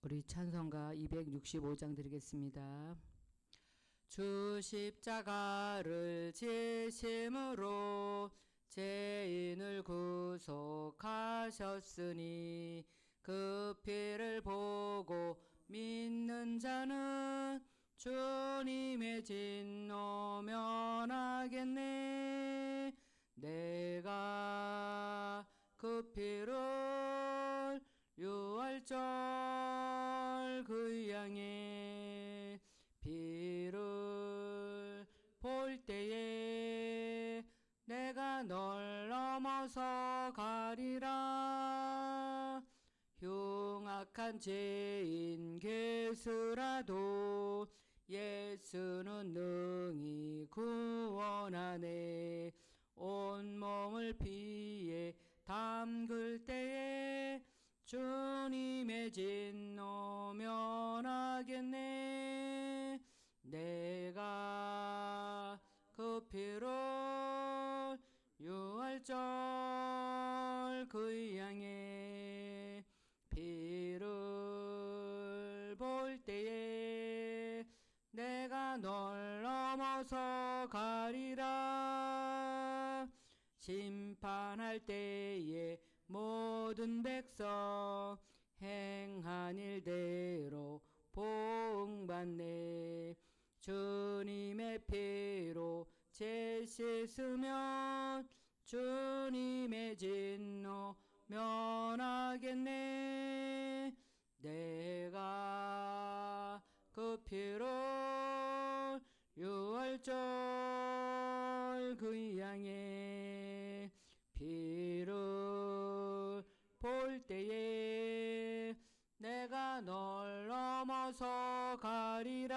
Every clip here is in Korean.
우리 찬송가 265장 드리겠습니다. 주 십자가를 지심으로 죄인을 구속하셨으니 그 피를 보고 믿는 자는 주님의 진노 면하겠네. 내가 그 피를 유월절 그 양의 피를 볼 때에 내가 널 넘어서 가리라. 흉악한 죄인 괴수라도 예수는 능히 구원하네. 온몸을 피에 담글 때에 주님의 진노 면하겠네. 내가 그 피를 유월절 그 양의 피를 볼 때에 내가 널 넘어서 가리라. 심판할 때에 모든 백성 행한 일대로 보응받네. 주님의 피로 죄 씻으면 주님의 진노 면하겠네. 내가 그 피로 유월절 그 양의 피를 볼 때에 내가 널 넘어서 가리라.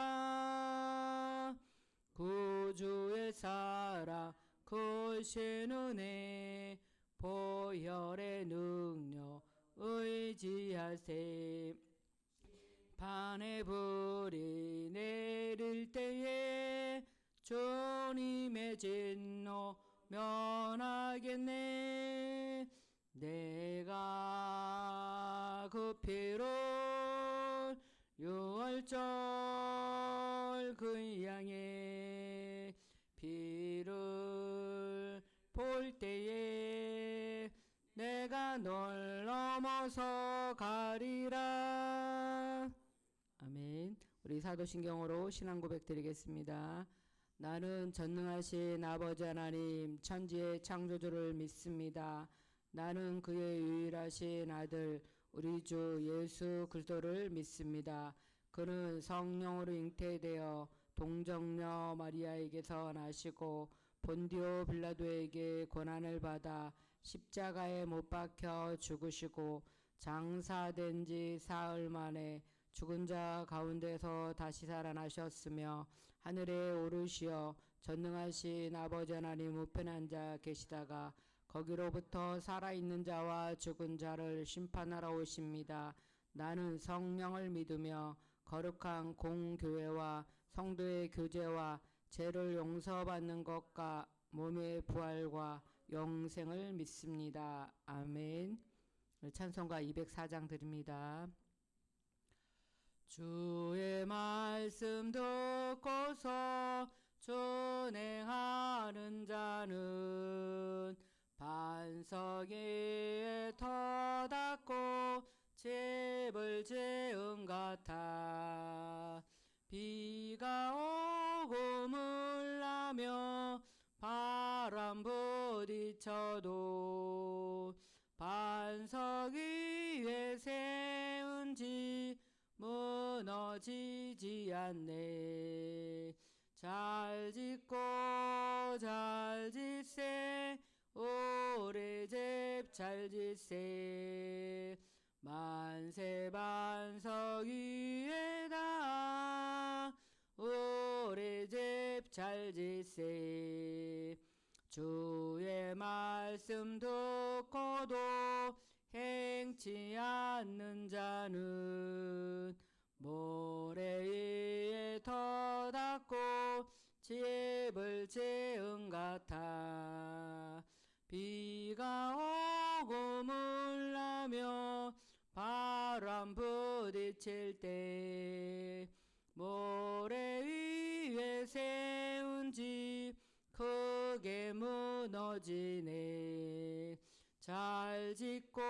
구주의 사랑 크신 은혜 보혈의 능력 의지하세. 판에 불이 내릴 때에 주님의 진노 면하겠네. 내가 그 피를 유월절 그 양의 피를 볼 때에 내가 널 넘어서 가리라. 아멘. 우리 사도신경으로 신앙 고백 드리겠습니다. 나는 전능하신 아버지 하나님 천지의 창조주를 믿습니다. 나는 그의 유일하신 아들 우리 주 예수 그리스도를 믿습니다. 그는 성령으로 잉태되어 동정녀 마리아에게서 나시고 본디오 빌라도에게 고난을 받아 십자가에 못 박혀 죽으시고 장사된 지 사흘 만에 죽은 자 가운데서 다시 살아나셨으며 하늘에 오르시어 전능하신 아버지 하나님 우편에 앉아 계시다가 거기로부터 살아있는 자와 죽은 자를 심판하러 오십니다. 나는 성령을 믿으며 거룩한 공교회와 성도의 교제와 죄를 용서받는 것과 몸의 부활과 영생을 믿습니다. 아멘. 찬송가 204장 드립니다. 주의 말씀 듣고서 준행하는 자는 반석 위에 터닫고 집을 지은 같아. 비가 오고 물나며 바람 부딪혀도 반석 위에 세운 지 무너지지 않네. 잘 짓고 잘 짓세 오래 집 잘 짓세. 만세 반석 위에다 오래 집 잘 짓세. 주의 말씀 듣고도 행치 않는 자는 모래 위에 터닫고 집을 지은 같아. 비가 오고 물나며 바람 부딪 부딪힐 때 모래 위에 세운 집 크게 무너지네. 잘 짓고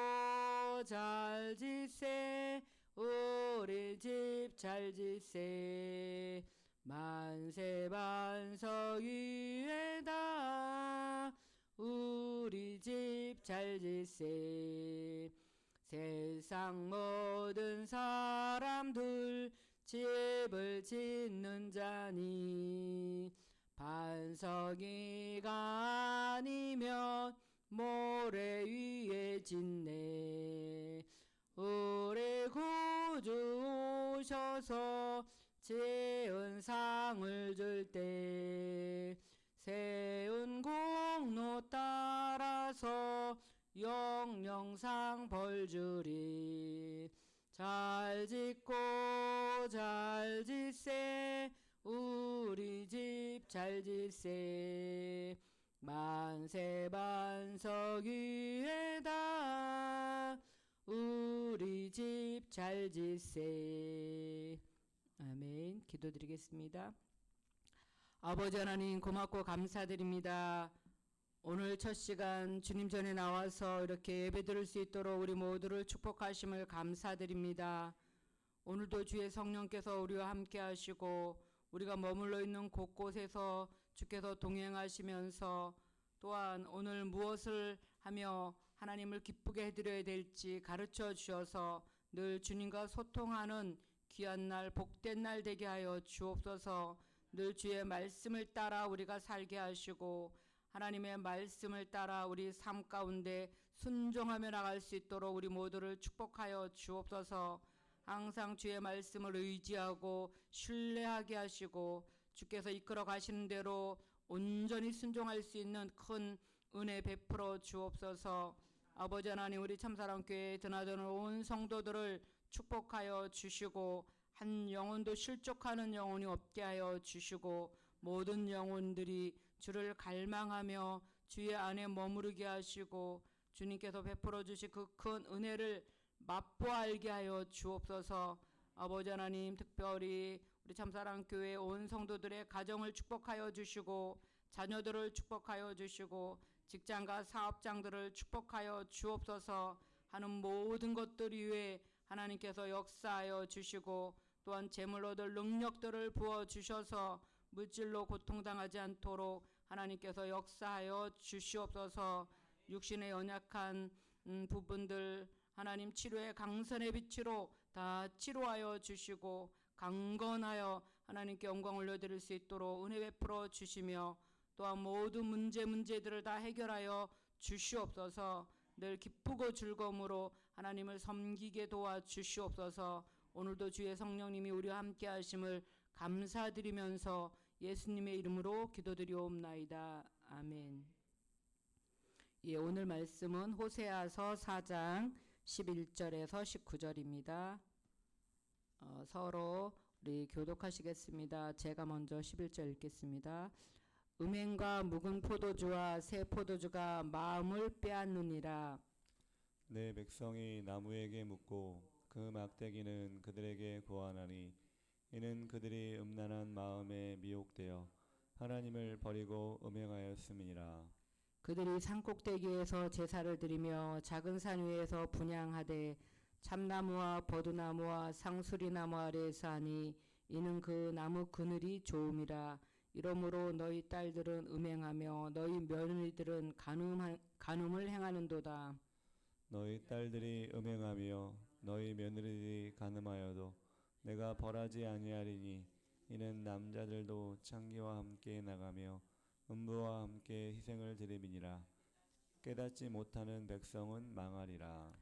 잘 짓세 우리 집 잘 짓세 만세 반석 위에다 우리 집 잘 짓세. 세상 모든 사람들 집을 짓는 자니 반석이가 아니면 모래 위에 짓네. 우리 구주 오셔서 지은 상을 줄 때 세운 공로 따라서 영영상 벌 주리. 잘 짓고 잘 짓세 우리 집 잘 짓세 만세 반석 위에다 우리 집 잘 짓세. 아멘. 기도드리겠습니다. 아버지 하나님 고맙고 감사드립니다. 오늘 첫 시간 주님 전에 나와서 이렇게 예배드릴 수 있도록 우리 모두를 축복하심을 감사드립니다. 오늘도 주의 성령께서 우리와 함께 하시고 우리가 머물러 있는 곳곳에서 주께서 동행하시면서 또한 오늘 무엇을 하며 하나님을 기쁘게 해드려야 될지 가르쳐 주셔서 늘 주님과 소통하는 귀한 날 복된 날 되게 하여 주옵소서. 늘 주의 말씀을 따라 우리가 살게 하시고 하나님의 말씀을 따라 우리 삶 가운데 순종하며 나갈 수 있도록 우리 모두를 축복하여 주옵소서. 항상 주의 말씀을 의지하고 신뢰하게 하시고 주께서 이끌어 가시는 대로 온전히 순종할 수 있는 큰 은혜 베풀어 주옵소서. 아버지 하나님 우리 참사랑교회에 드나드는 온 성도들을 축복하여 주시고 한 영혼도 실족하는 영혼이 없게 하여 주시고 모든 영혼들이 주를 갈망하며 주의 안에 머무르게 하시고 주님께서 베풀어 주신 그 큰 은혜를 맛보아 알게 하여 주옵소서. 아버지 하나님 특별히 우리 참사랑교회 온 성도들의 가정을 축복하여 주시고 자녀들을 축복하여 주시고 직장과 사업장들을 축복하여 주옵소서. 하는 모든 것들 위에 하나님께서 역사하여 주시고 또한 재물 얻을 능력들을 부어주셔서 물질로 고통당하지 않도록 하나님께서 역사하여 주시옵소서. 육신의 연약한 부분들 하나님 치료의 강선의 빛으로 다 치료하여 주시고 강건하여 하나님께 영광 올려드릴 수 있도록 은혜 베풀어 주시며 또한 모든 문제들을 다 해결하여 주시옵소서. 늘 기쁘고 즐거움으로 하나님을 섬기게 도와주시옵소서. 오늘도 주의 성령님이 우리와 함께 하심을 감사드리면서 예수님의 이름으로 기도드리옵나이다. 아멘. 예, 오늘 말씀은 호세아서 4장 11절에서 19절입니다. 서로 우리 교독하시겠습니다. 제가 먼저 11절 읽겠습니다. 음행과 묵은 포도주와 새 포도주가 마음을 빼앗느니라. 내 백성이 나무에게 묻고 그 막대기는 그들에게 고하나니 이는 그들이 음란한 마음에 미혹되어 하나님을 버리고 음행하였음이니라. 그들이 산꼭대기에서 제사를 드리며 작은 산 위에서 분향하되 참나무와 버드나무와 상수리나무 아래에서 하니 이는 그 나무 그늘이 좋음이라. 이러므로 너희 딸들은 음행하며 너희 며느리들은 간음을 행하는도다. 너희 딸들이 음행하며 너희 며느리들이 간음하여도 내가 벌하지 아니하리니 이는 남자들도 창기와 함께 나가며 음부와 함께 희생을 드림이니라. 깨닫지 못하는 백성은 망하리라.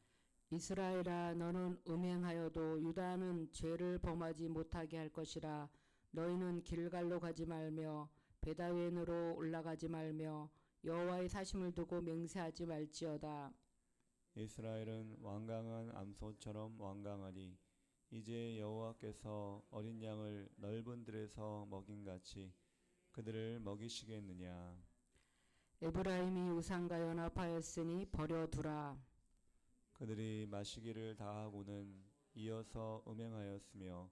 이스라엘아 너는 음행하여도 유다는 죄를 범하지 못하게 할 것이라. 너희는 길갈로 가지 말며 베다웬으로 올라가지 말며 여호와의 사심을 두고 맹세하지 말지어다. 이스라엘은 완강한 암소처럼 완강하니 이제 여호와께서 어린 양을 넓은 들에서 먹인같이 그들을 먹이시겠느냐. 에브라임이 우상과 연합하였으니 버려두라. 그들이 마시기를 다하고는 이어서 음행하였으며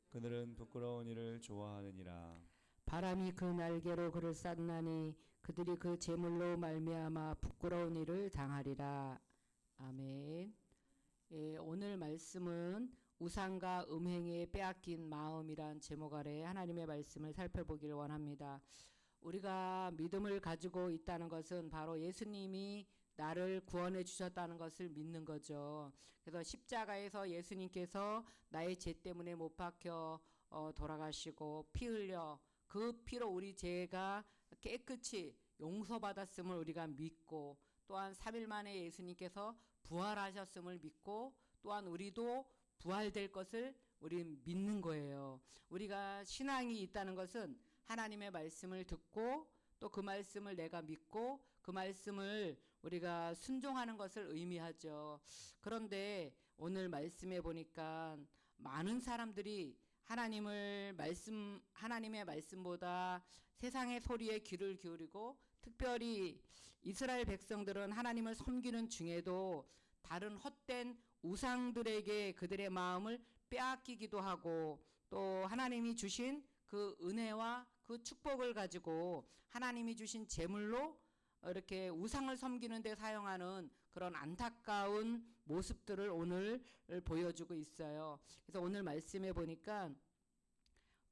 그들은 부끄러운 일을 좋아하느니라. 바람이 그 날개로 그를 쌌나니 그들이 그 재물로 말미암아 부끄러운 일을 당하리라. 아멘. 예, 오늘 말씀은 우상과 음행에 빼앗긴 마음이란 제목 아래 하나님의 말씀을 살펴보기를 원합니다. 우리가 믿음을 가지고 있다는 것은 바로 예수님이 나를 구원해 주셨다는 것을 믿는 거죠. 그래서 십자가에서 예수님께서 나의 죄 때문에 못 박혀 돌아가시고 피 흘려 그 피로 우리 죄가 깨끗이 용서받았음을 우리가 믿고, 또한 3일 만에 예수님께서 부활하셨음을 믿고, 또한 우리도 부활될 것을 우리 믿는 거예요. 우리가 신앙이 있다는 것은 하나님의 말씀을 듣고 또 그 말씀을 내가 믿고 그 말씀을 우리가 순종하는 것을 의미하죠. 그런데 오늘 말씀에 보니까 많은 사람들이 하나님의 말씀보다 세상의 소리에 귀를 기울이고, 특별히 이스라엘 백성들은 하나님을 섬기는 중에도 다른 헛된 우상들에게 그들의 마음을 빼앗기기도 하고, 또 하나님이 주신 그 은혜와 그 축복을 가지고 하나님이 주신 재물로 이렇게 우상을 섬기는 데 사용하는 그런 안타까운 모습들을 오늘 보여주고 있어요. 그래서 오늘 말씀에 보니까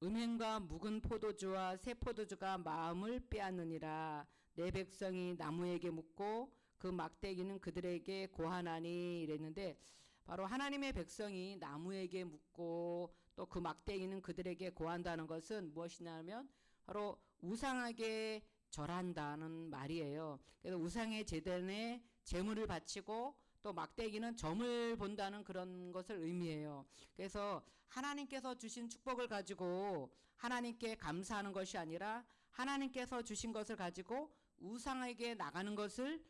음행과 묵은 포도주와 새 포도주가 마음을 빼앗느니라. 내 백성이 나무에게 묻고 그 막대기는 그들에게 고하나니 이랬는데, 바로 하나님의 백성이 나무에게 묻고 또 그 막대기는 그들에게 고한다는 것은 무엇이냐면 바로 우상에게 절한다는 말이에요. 그래서 우상의 제단에 제물을 바치고 또 막대기는 점을 본다는 그런 것을 의미해요. 그래서 하나님께서 주신 축복을 가지고 하나님께 감사하는 것이 아니라 하나님께서 주신 것을 가지고 우상에게 나가는 것을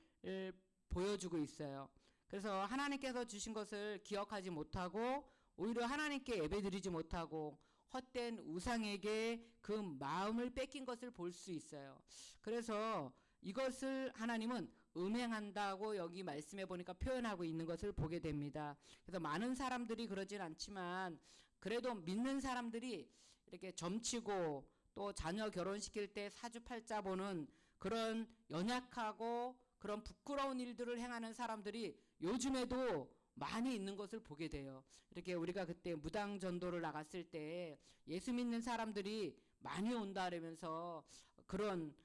보여주고 있어요. 그래서 하나님께서 주신 것을 기억하지 못하고 오히려 하나님께 예배드리지 못하고 헛된 우상에게 그 마음을 뺏긴 것을 볼 수 있어요. 그래서 이것을 하나님은 음행한다고 여기 말씀해 보니까 표현하고 있는 것을 보게 됩니다. 그래서 많은 사람들이 그러진 않지만 그래도 믿는 사람들이 이렇게 점치고 또 자녀 결혼시킬 때 사주팔자 보는 그런 연약하고 그런 부끄러운 일들을 행하는 사람들이 요즘에도 많이 있는 것을 보게 돼요. 이렇게 우리가 그때 무당 전도를 나갔을 때 예수 믿는 사람들이 많이 온다 그러면서 그런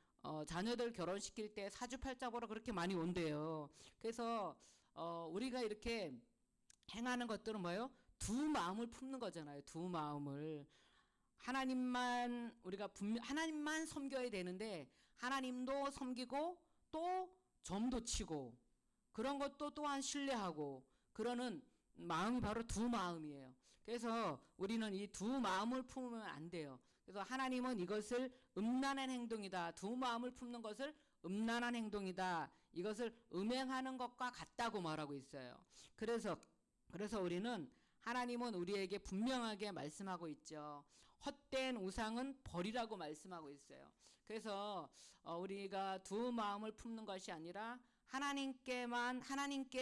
자녀들 결혼시킬 때 사주팔자 보러 그렇게 많이 온대요. 그래서 우리가 이렇게 행하는 것들은 뭐예요? 두 마음을 품는 거잖아요. 두 마음을. 하나님만 우리가 하나님만 섬겨야 되는데 하나님도 섬기고 또 점도 치고 그런 것도 또한 신뢰하고 그러는 마음이 바로 두 마음이에요. 그래서 우리는 이 두 마음을 품으면 안 돼요. 그래서 하나님은 이것을 음란한 행동이다. 두 마음을 품는 것을 음란한 행동이다. 이것을 음행하는 것과 같다고 말하고 있어요. 그래서 우리는 하나님은 우리에게 분명하게 말씀하고 있죠. 헛된 우상은 버리라고 말씀하고 있어요. 그래서 우리가 두 마음을 품는 것이 아니라 하나님께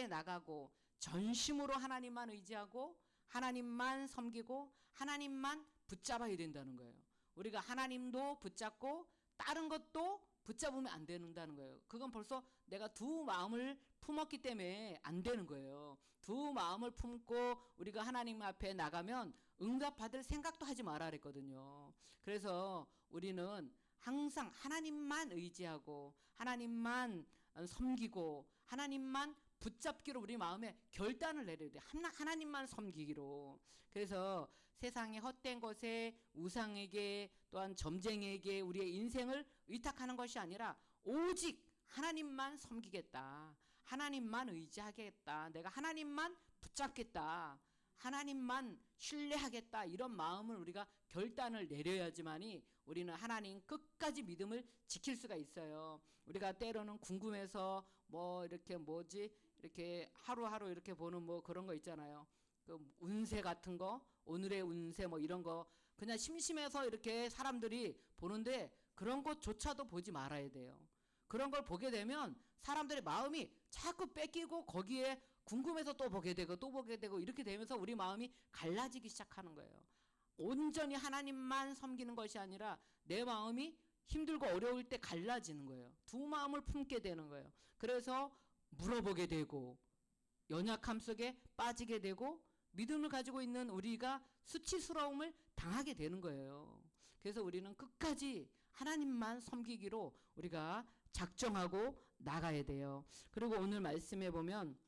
나가고 전심으로 하나님만 의지하고 하나님만 섬기고 하나님만 붙잡아야 된다는 거예요. 우리가 하나님도 붙잡고 다른 것도 붙잡으면 안 된다는 거예요. 그건 벌써 내가 두 마음을 품었기 때문에 안 되는 거예요. 두 마음을 품고 우리가 하나님 앞에 나가면 응답받을 생각도 하지 말아 그랬거든요. 그래서 우리는 항상 하나님만 의지하고 하나님만 섬기고 하나님만 붙잡기로 우리 마음에 결단을 내려야 돼. 하나님만 섬기기로. 그래서 세상의 헛된 것에 우상에게 또한 점쟁이에게 우리의 인생을 의탁하는 것이 아니라 오직 하나님만 섬기겠다. 하나님만 의지하겠다. 내가 하나님만 붙잡겠다. 하나님만 신뢰하겠다. 이런 마음을 우리가 결단을 내려야지만이 우리는 하나님 끝까지 믿음을 지킬 수가 있어요. 우리가 때로는 궁금해서 뭐 이렇게 이렇게 하루하루 이렇게 보는 뭐 그런 거 있잖아요. 그 운세 같은 거, 오늘의 운세 뭐 이런 거 그냥 심심해서 이렇게 사람들이 보는데 그런 것조차도 보지 말아야 돼요. 그런 걸 보게 되면 사람들의 마음이 자꾸 뺏기고 거기에 궁금해서 또 보게 되고 또 보게 되고 이렇게 되면서 우리 마음이 갈라지기 시작하는 거예요. 온전히 하나님만 섬기는 것이 아니라 내 마음이 힘들고 어려울 때 갈라지는 거예요. 두 마음을 품게 되는 거예요. 그래서 물어보게 되고 연약함 속에 빠지게 되고 믿음을 가지고 있는 우리가 수치스러움을 당하게 되는 거예요. 그래서 우리는 끝까지 하나님만 섬기기로 우리가 작정하고 나가야 돼요. 그리고 오늘 말씀해 보면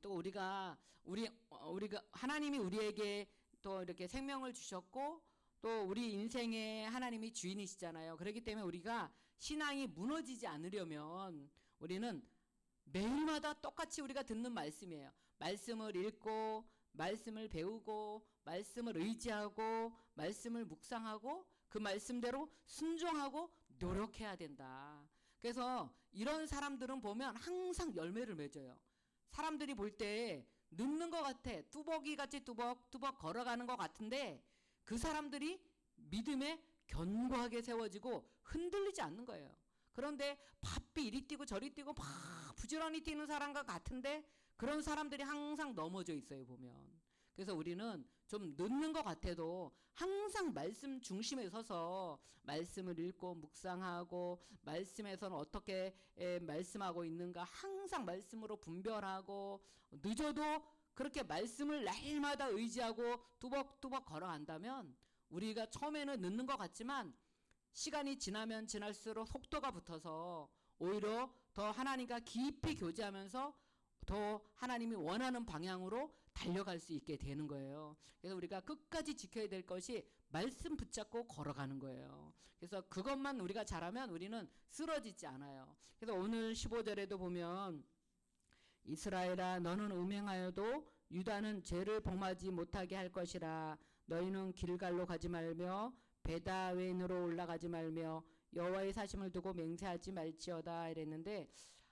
또 우리가 하나님이 우리에게 또 이렇게 생명을 주셨고 또 우리 인생의 하나님이 주인이시잖아요. 그렇기 때문에 우리가 신앙이 무너지지 않으려면 우리는 매일마다 똑같이 우리가 듣는 말씀이에요. 말씀을 읽고 말씀을 배우고 말씀을 의지하고 말씀을 묵상하고 그 말씀대로 순종하고 노력해야 된다. 그래서 이런 사람들은 보면 항상 열매를 맺어요. 사람들이 볼 때 늦는 것 같아. 뚜벅이 같이 뚜벅뚜벅 걸어가는 것 같은데 그 사람들이 믿음에 견고하게 세워지고 흔들리지 않는 거예요. 그런데 바삐 이리 뛰고 저리 뛰고 막 부지런히 뛰는 사람과 같은데 그런 사람들이 항상 넘어져 있어요, 보면. 그래서 우리는 좀 늦는 것 같아도 항상 말씀 중심에 서서 말씀을 읽고 묵상하고 말씀에서는 어떻게 말씀하고 있는가 항상 말씀으로 분별하고 늦어도 그렇게 말씀을 날마다 의지하고 뚜벅뚜벅 걸어간다면 우리가 처음에는 늦는 것 같지만 시간이 지나면 지날수록 속도가 붙어서 오히려 더 하나님과 깊이 교제하면서 더 하나님이 원하는 방향으로 달려갈 수 있게 되는 거예요. 그래서 우리가 끝까지 지켜야 될 것이 말씀 붙잡고 걸어가는 거예요. 그래서 그것만 우리가 잘하면 우리는 쓰러지지 않아요. 그래서 오늘 15절에도 보면 이스라엘아 너는 음행하여도 유다는 죄를 범하지 못하게 할 것이라. 너희는 길갈로 가지 말며 베다웬으로 올라가지 말며 여호와의 사심을 두고 맹세하지 말지어다 이랬는데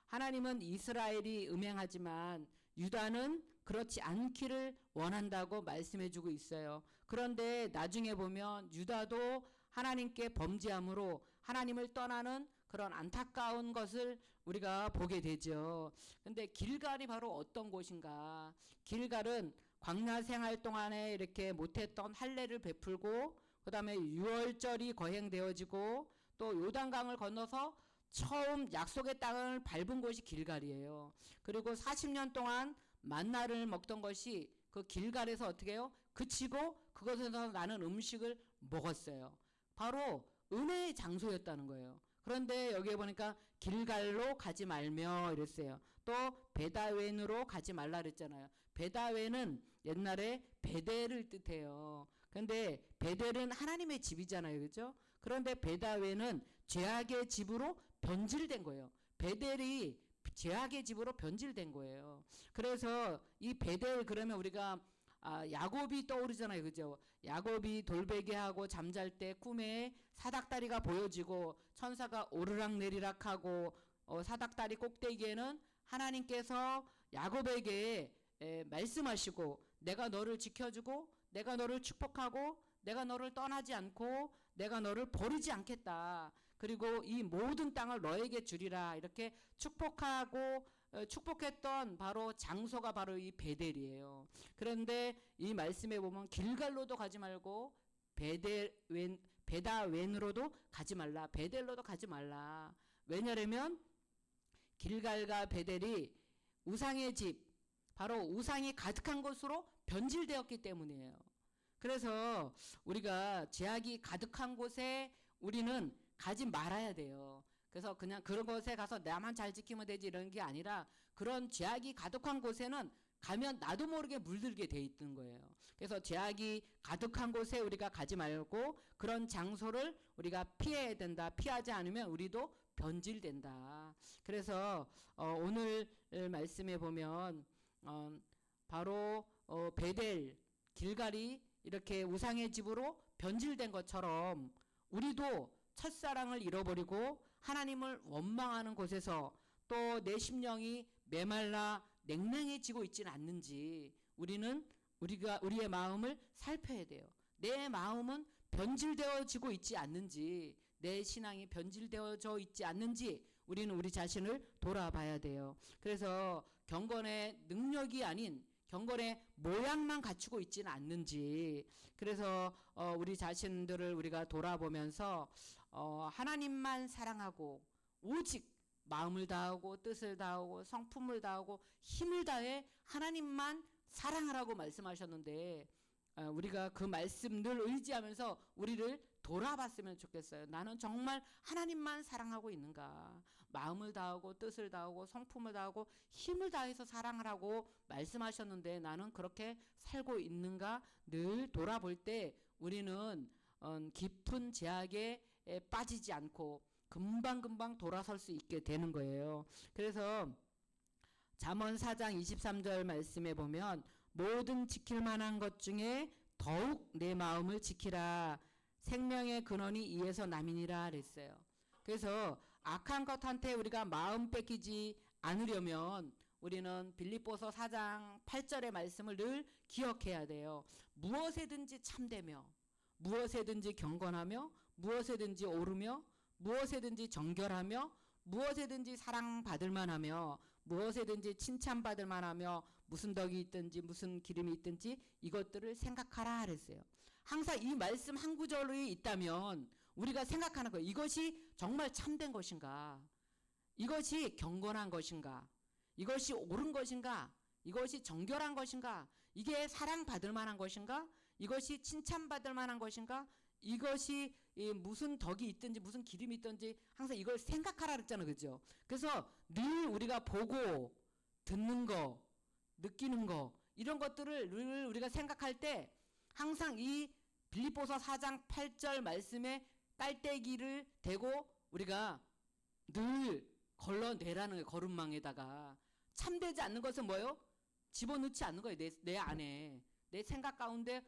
하나님은 이스라엘이 음행하지만 유다는 그렇지 않기를 원한다고 말씀해주고 있어요. 그런데 나중에 보면 유다도 하나님께 범죄함으로 하나님을 떠나는 그런 안타까운 것을 우리가 보게 되죠. 근데 길갈이 바로 어떤 곳인가? 길갈은 광야 생활 동안에 이렇게 못했던 할례를 베풀고 그다음에 유월절이 거행되어지고 또 요단강을 건너서 처음 약속의 땅을 밟은 곳이 길갈이에요. 그리고 40년 동안 만나를 먹던 것이 그 길갈에서 어떻게 해요? 그치고 그것에서 나는 음식을 먹었어요. 바로 은혜의 장소였다는 거예요. 그런데 여기에 보니까 길갈로 가지 말며 이랬어요. 또 베다웬으로 가지 말라 그랬잖아요. 베다웬은 옛날에 베델을 뜻해요. 그런데 베델은 하나님의 집이잖아요. 그렇죠? 그런데 베다웬은 죄악의 집으로 변질된 거예요. 베델이 죄악의 집으로 변질된 거예요. 그래서 이 베델 그러면 우리가 야곱이 떠오르잖아요. 그죠? 야곱이 돌베개하고 잠잘 때 꿈에 사닥다리가 보여지고 천사가 오르락내리락 하고 사닥다리 꼭대기에는 하나님께서 야곱에게 말씀하시고 내가 너를 지켜주고 내가 너를 축복하고 내가 너를 떠나지 않고 내가 너를 버리지 않겠다. 그리고 이 모든 땅을 너에게 주리라. 이렇게 축복하고 축복했던 바로 장소가 바로 이 베델이에요. 그런데 이 말씀에 보면 길갈로도 가지 말고 베다웬으로도 가지 말라. 베델로도 가지 말라. 왜냐하면 길갈과 베델이 우상의 집, 바로 우상이 가득한 곳으로 변질되었기 때문이에요. 그래서 우리가 죄악이 가득한 곳에 우리는 가지 말아야 돼요. 그래서 그냥 그런 곳에 가서 나만 잘 지키면 되지 이런 게 아니라 그런 죄악이 가득한 곳에는 가면 나도 모르게 물들게 돼 있는 거예요. 그래서 죄악이 가득한 곳에 우리가 가지 말고 그런 장소를 우리가 피해야 된다. 피하지 않으면 우리도 변질된다. 그래서 오늘 말씀에 보면 바로 베델, 길갈이 이렇게 우상의 집으로 변질된 것처럼 우리도 첫사랑을 잃어버리고 하나님을 원망하는 곳에서 또 내 심령이 메말라 냉랭해지고 있지는 않는지 우리의 마음을 살펴야 돼요. 내 마음은 변질되어지고 있지 않는지 내 신앙이 변질되어져 있지 않는지 우리는 우리 자신을 돌아봐야 돼요. 그래서 경건의 능력이 아닌 경건의 모양만 갖추고 있지는 않는지, 그래서 우리 자신들을 우리가 돌아보면서 하나님만 사랑하고 오직 마음을 다하고 뜻을 다하고 성품을 다하고 힘을 다해 하나님만 사랑하라고 말씀하셨는데, 우리가 그 말씀 늘 의지하면서 우리를 돌아봤으면 좋겠어요. 나는 정말 하나님만 사랑하고 있는가? 마음을 다하고 뜻을 다하고 성품을 다하고 힘을 다해서 사랑하라고 말씀하셨는데 나는 그렇게 살고 있는가? 늘 돌아볼 때 우리는 깊은 제약에 빠지지 않고 금방금방 돌아설 수 있게 되는 거예요. 그래서 잠언 4장 23절 말씀에 보면 모든 지킬 만한 것 중에 더욱 내 마음을 지키라. 생명의 근원이 이에서 남이니라 그랬어요. 그래서 악한 것한테 우리가 마음 뺏기지 않으려면 우리는 빌립보서 4장 8절의 말씀을 늘 기억해야 돼요. 무엇에든지 참되며 무엇에든지 경건하며 무엇에든지 오르며 무엇에든지 정결하며 무엇에든지 사랑받을 만하며 무엇에든지 칭찬받을 만하며 무슨 덕이 있든지 무슨 기름이 있든지 이것들을 생각하라 그랬어요. 항상 이 말씀 한 구절이 있다면 우리가 생각하는 거예요. 이것이 정말 참된 것인가? 이것이 경건한 것인가? 이것이 옳은 것인가? 이것이 정결한 것인가? 이게 사랑받을 만한 것인가? 이것이 칭찬받을 만한 것인가? 이것이 무슨 덕이 있든지 무슨 기름이 있든지 항상 이걸 생각하라 그랬잖아요. 그죠? 그래서 늘 우리가 보고 듣는 거, 느끼는 거 이런 것들을 늘 우리가 생각할 때 항상 이 빌립보서 4장 8절 말씀에 깔때기를 대고 우리가 늘 걸러내라는 거예요. 걸음망에다가. 참되지 않는 것은 뭐예요? 집어넣지 않는 거예요. 내 안에. 내 생각 가운데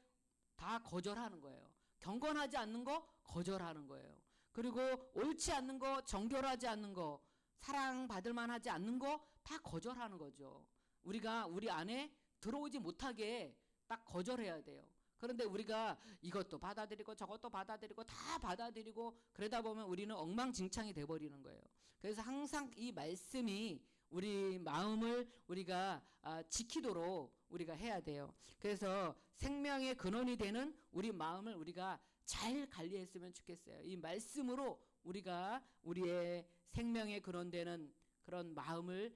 다 거절하는 거예요. 경건하지 않는 거 거절하는 거예요. 그리고 옳지 않는 거, 정결하지 않는 거, 사랑받을 만하지 않는 거 다 거절하는 거죠. 우리가 우리 안에 들어오지 못하게 딱 거절해야 돼요. 그런데 우리가 이것도 받아들이고 저것도 받아들이고 다 받아들이고 그러다 보면 우리는 엉망진창이 돼버리는 거예요. 그래서 항상 이 말씀이 우리 마음을 우리가 지키도록 우리가 해야 돼요. 그래서 생명의 근원이 되는 우리 마음을 우리가 잘 관리했으면 좋겠어요. 이 말씀으로 우리가 우리의 생명의 근원 되는 그런 마음을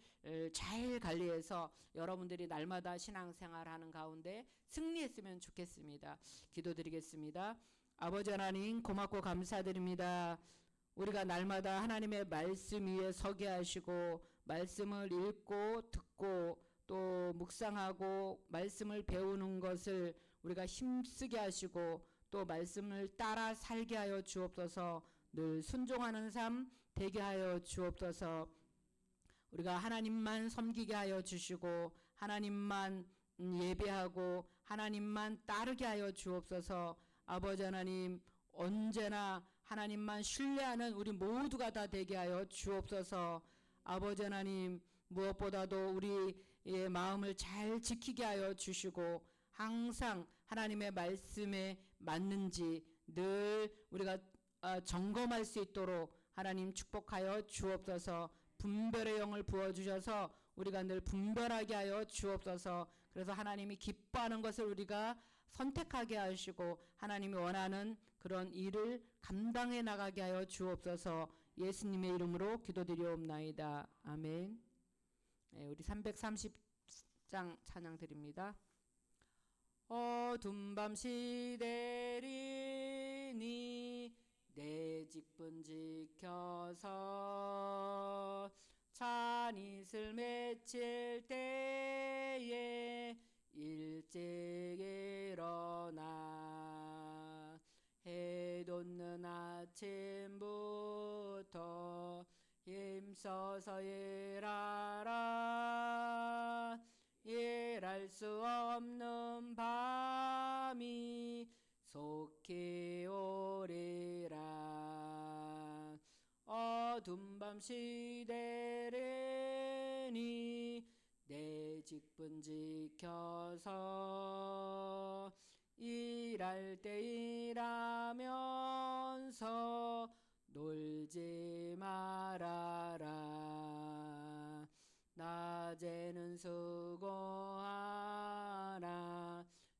잘 관리해서 여러분들이 날마다 신앙생활하는 가운데 승리했으면 좋겠습니다. 기도드리겠습니다. 아버지 하나님 고맙고 감사드립니다. 우리가 날마다 하나님의 말씀 위에 서게 하시고 말씀을 읽고 듣고 또 묵상하고 말씀을 배우는 것을 우리가 힘쓰게 하시고 또 말씀을 따라 살게 하여 주옵소서. 늘 순종하는 삶 되게 하여 주옵소서. 우리가 하나님만 섬기게 하여 주시고 하나님만 예배하고 하나님만 따르게 하여 주옵소서. 아버지 하나님 언제나 하나님만 신뢰하는 우리 모두가 다 되게 하여 주옵소서. 아버지 하나님 무엇보다도 우리의 마음을 잘 지키게 하여 주시고 항상 하나님의 말씀에 맞는지 늘 우리가 점검할 수 있도록 하나님 축복하여 주옵소서. 분별의 영을 부어주셔서 우리가 늘 분별하게 하여 주옵소서. 그래서 하나님이 기뻐하는 것을 우리가 선택하게 하시고 하나님이 원하는 그런 일을 감당해 나가게 하여 주옵소서. 예수님의 이름으로 기도드리옵나이다. 아멘. 네, 우리 330장 찬양 드립니다. 어둠 밤 시대리니 내 직분 지켜서 찬이슬 맺힐 때에 일찍 일어나 해 돋는 아침부터 힘써서 일하라. 일할 수 없는 밤이 속히 오리라. 어둠 밤 시대리니 내 직분 지켜서 일할 때 일하면서 놀지 말아라. 낮에는 수고하라.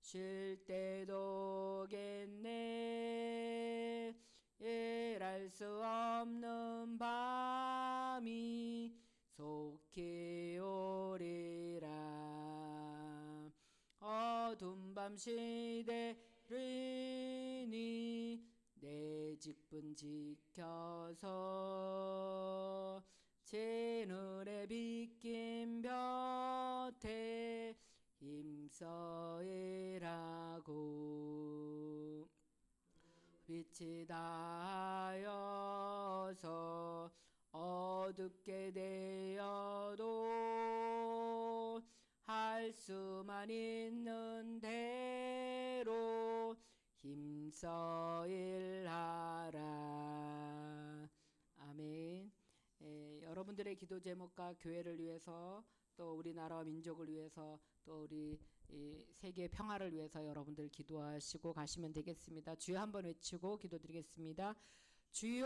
쉴 때도 겠네. 일할 수 없는 밤이 속히 오리라. 어두운 밤 시대리니 내 직분 지켜서 제늘에 비낀 볕에 힘써 일하고 빛이 다하여서 어둡게 되어도 할 수만 있는 대로 힘써 일하라. 아멘. 여러분들의 기도 제목과 교회를 위해서 또 우리나라와 민족을 위해서 또 우리 이 세계 평화를 위해서 여러분들 기도하시고 가시면 되겠습니다. 주여 한번 외치고 기도드리겠습니다. 주여